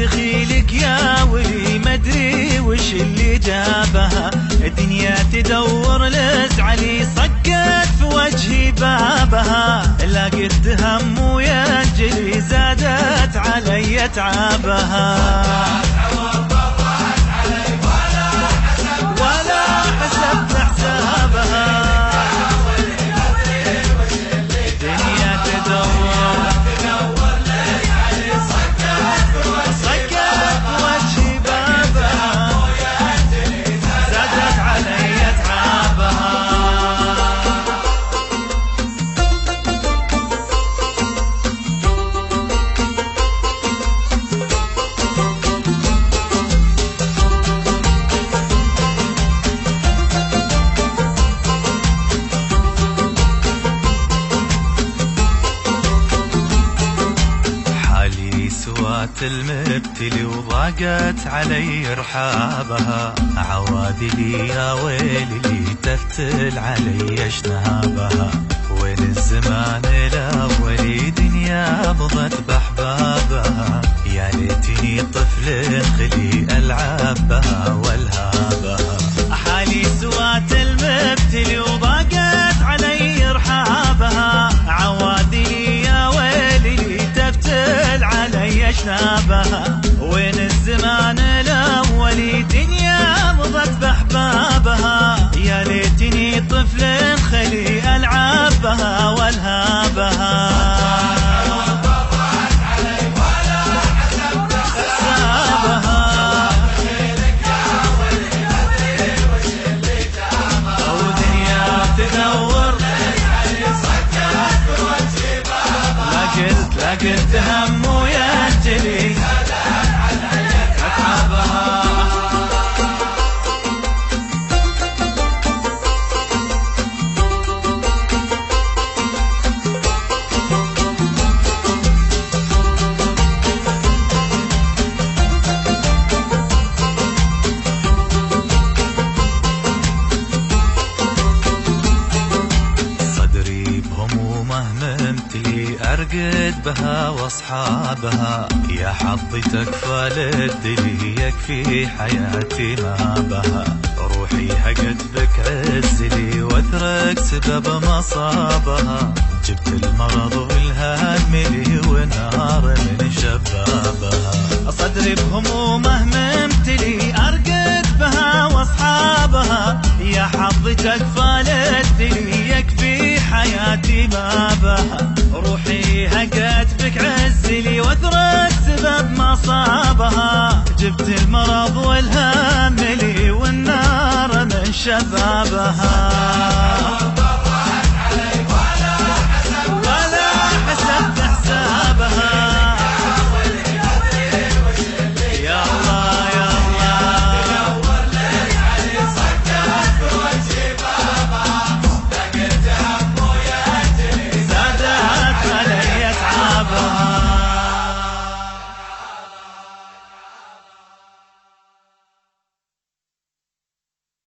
دخيلك يا ولي مدري وش اللي جابها، الدنيا تدور لزعلي صقت في وجهي بابها، لقيت هم وينجلي زادت علي تعابها. المبتلي وضاقت علي رحابها، عوادلي يا ويلي اللي تفتل علي اشنابها، وين الزمان الاولي دنيا مضت باحبابها، يا ليتني طفل خلي العب بها والهابها. حالي سوات المبتلي وضاقت علي رحابها، عوادلي يا ويلي اللي تفتل علي اشنابها، وين الزمان الاولي دنيا مضت باحبابها، يا ليتني طفل خلي العب بها والهابها. لقيت هم وينجلي أتعبها. أرقد بها واصحابها، يا حظي تكفى للدلي يكفي حياتي ما بها، روحي هقت بك عزلي واثرك سبب مصابها، جبت المرض والهم لي والنار من شبابها، صدري بهمومه ممتلي أرقد بها واصحابها، يا حظي تكفى للدلي يكفي حياتي ما بها، روحي هقت بك عزلي واثرت سبب مصابها، جبت المرض والهم لي والنار من شبابها.